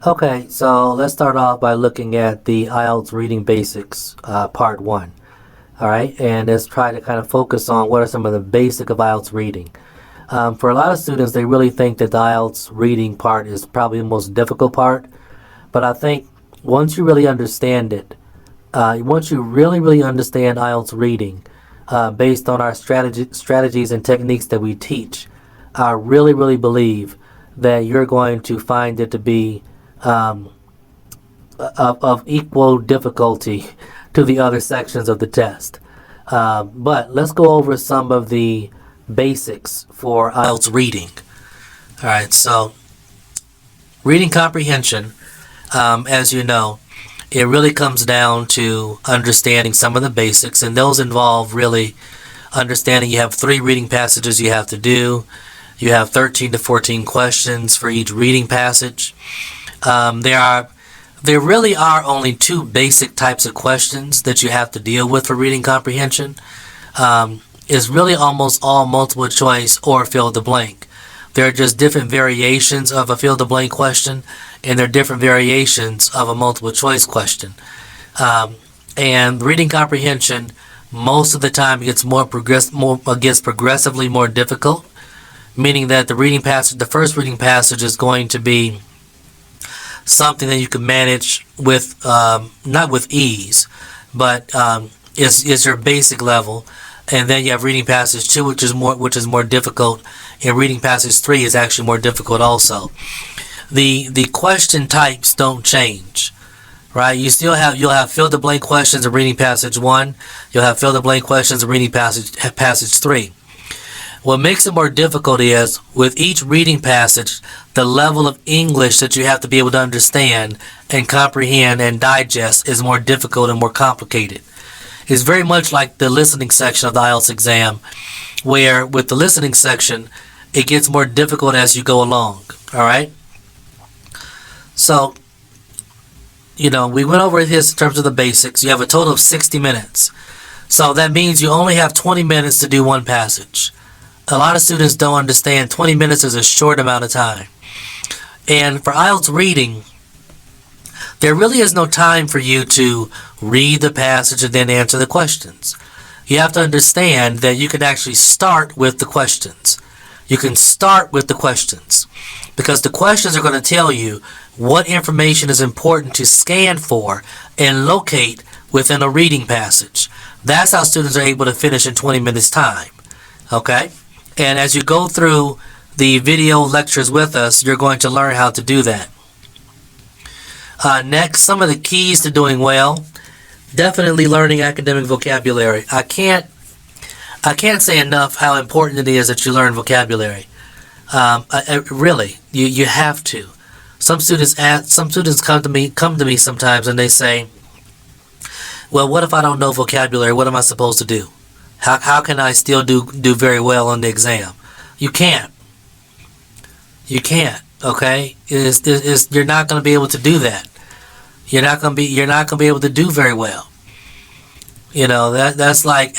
Okay, so let's start off by looking at the IELTS Reading Basics, Part 1. All right, and let's try to kind of focus on what are some of the basic of IELTS reading. For a lot of students, they really think that the IELTS reading part is probably the most difficult part, but I think once you really understand it, once you really understand IELTS reading, based on our strategies and techniques that we teach, I really believe that you're going to find it to be of equal difficulty to the other sections of the test. But let's go over some of the basics for IELTS reading. All right, so reading comprehension, as you know, it really comes down to understanding some of the basics, and those involve really understanding you have 3 reading passages you have to do. You have 13 to 14 questions for each reading passage. There really are only 2 basic types of questions that you have to deal with for reading comprehension. It's really almost all multiple choice or fill the blank. There are just different variations of a fill the blank question, and there are different variations of a multiple choice question. And reading comprehension, most of the time, gets progressively more difficult, meaning that the first reading passage is going to be something that you can manage with, not with ease, but is your basic level. And then you have reading passage 2, which is more difficult, and reading passage 3 is actually more difficult also. The question types don't change, right? You'll have fill the blank questions in reading passage 1. You'll have fill the blank questions in reading passage 3. What makes it more difficult is, with each reading passage, the level of English that you have to be able to understand and comprehend and digest is more difficult and more complicated. It's very much like the listening section of the IELTS exam, where with the listening section, it gets more difficult as you go along, all right? So, we went over this in terms of the basics. You have a total of 60 minutes. So that means you only have 20 minutes to do one passage. A lot of students don't understand 20 minutes is a short amount of time. And for IELTS reading, there really is no time for you to read the passage and then answer the questions. You have to understand that you can actually start with the questions. You can start with the questions, because the questions are going to tell you what information is important to scan for and locate within a reading passage. That's how students are able to finish in 20 minutes time. Okay? And as you go through the video lectures with us, you're going to learn how to do that. Next, some of the keys to doing well. Definitely learning academic vocabulary. I can't say enough how important it is that you learn vocabulary. Really, you have to. Some students come to me sometimes and they say, "Well, what if I don't know vocabulary? What am I supposed to do? How can I still do very well on the exam?" You can't. You can't. Okay? You're not going to be able to do that. You're not going to be able to do very well. That's like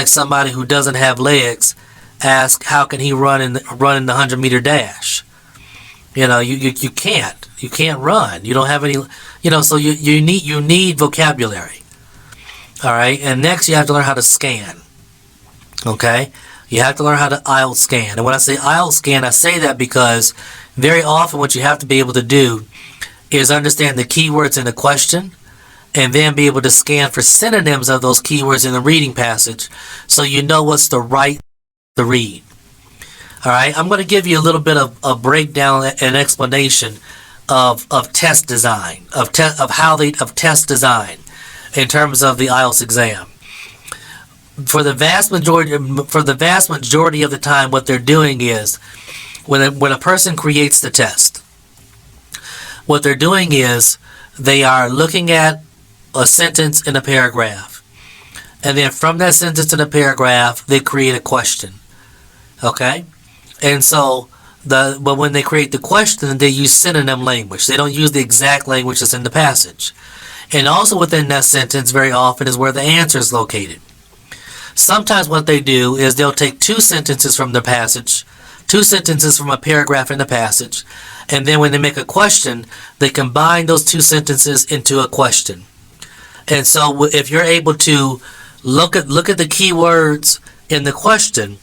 somebody who doesn't have legs ask how can he run in the 100-meter dash. You can't run. You don't have any, so you need vocabulary. All right, and next you have to learn how to scan. Okay, you have to learn how to IELTS scan. And when I say IELTS scan, I say that because very often what you have to be able to do is understand the keywords in the question, and then be able to scan for synonyms of those keywords in the reading passage, so you know what's the right to read. All right, I'm going to give you a little bit of a breakdown and explanation of test design, of test design in terms of the IELTS exam. For the vast majority of the time, what they're doing is, when a person creates the test, what they're doing is they are looking at a sentence in a paragraph, and then from that sentence in a paragraph, they create a question. Okay, and so but when they create the question, they use synonym language. They don't use the exact language that's in the passage. And also within that sentence, very often, is where the answer is located. Sometimes what they do is they'll take 2 sentences from the passage, 2 sentences from a paragraph in the passage, And then when they make a question, they combine those two sentences into a question. And so if you're able to look at the keywords in the question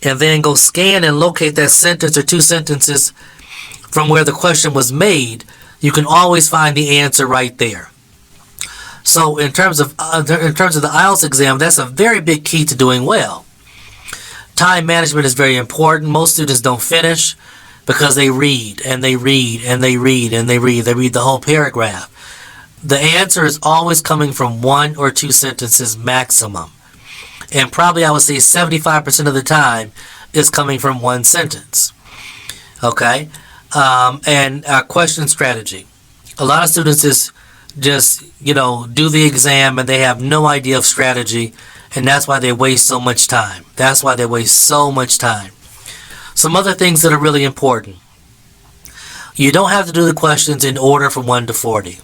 and then go scan and locate that sentence or two sentences from where the question was made, you can always find the answer right there. So in terms of the IELTS exam, that's a very big key to doing well. Time management is very important. Most students don't finish because they read and they read and they read and they read. They read the whole paragraph. The answer is always coming from one or two sentences maximum. And probably I would say 75% of the time is coming from one sentence. Okay? And our question strategy. A lot of students just do the exam and they have no idea of strategy, and that's why they waste so much time. Some other things that are really important. You don't have to do the questions in order from 1 to 40.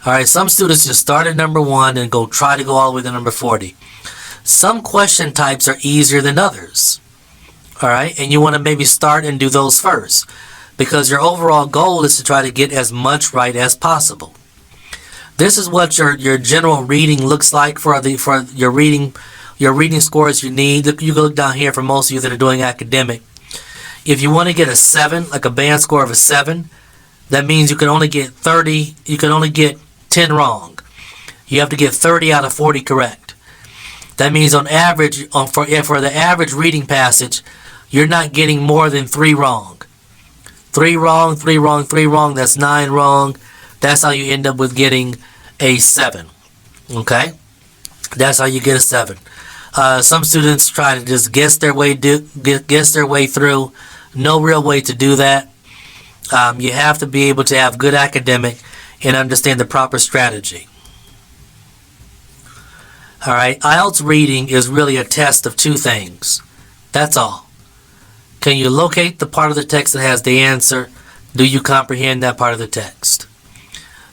Alright, some students just start at number 1 and try to go all the way to number 40. Some question types are easier than others. Alright, and you want to maybe start and do those first, because your overall goal is to try to get as much right as possible. This is what your general reading looks like for your reading scores you need. You can look down here for most of you that are doing academic. If you want to get a 7, like a band score of a 7, that means you can only get 30. You can only get 10 wrong. You have to get 30 out of 40 correct. That means on average, for the average reading passage, you're not getting more than 3 wrong. 3 wrong, 3 wrong, 3 wrong. That's 9 wrong. That's how you end up with getting a 7. Okay? That's how you get a 7. Some students try to just guess their way through. No real way to do that. You have to be able to have good academic and understand the proper strategy. Alright, IELTS reading is really a test of 2 things. That's all. Can you locate the part of the text that has the answer? Do you comprehend that part of the text?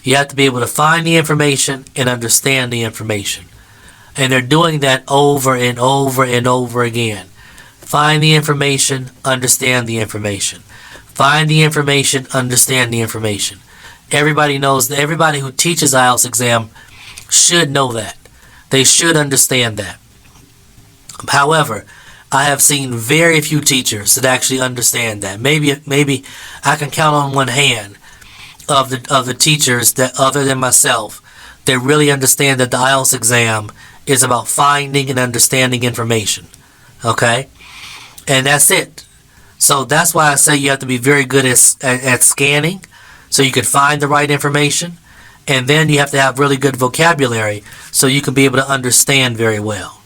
You have to be able to find the information and understand the information. And they're doing that over and over and over again. Find the information, understand the information. Find the information, understand the information. Everybody knows that. Everybody who teaches IELTS exam should know that. They should understand that. However, I have seen very few teachers that actually understand that. Maybe I can count on one hand of the teachers that, other than myself, that really understand that the IELTS exam is about finding and understanding information. Okay? And that's it. So that's why I say you have to be very good at scanning so you can find the right information. And then you have to have really good vocabulary so you can be able to understand very well.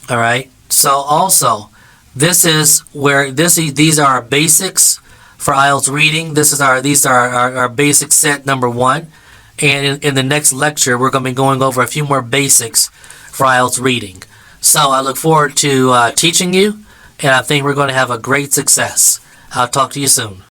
Alright? So also, these are our basics for IELTS reading. These are our basic set number 1. And in the next lecture, we're going to be going over a few more basics for IELTS reading. So I look forward to teaching you, and I think we're going to have a great success. I'll talk to you soon.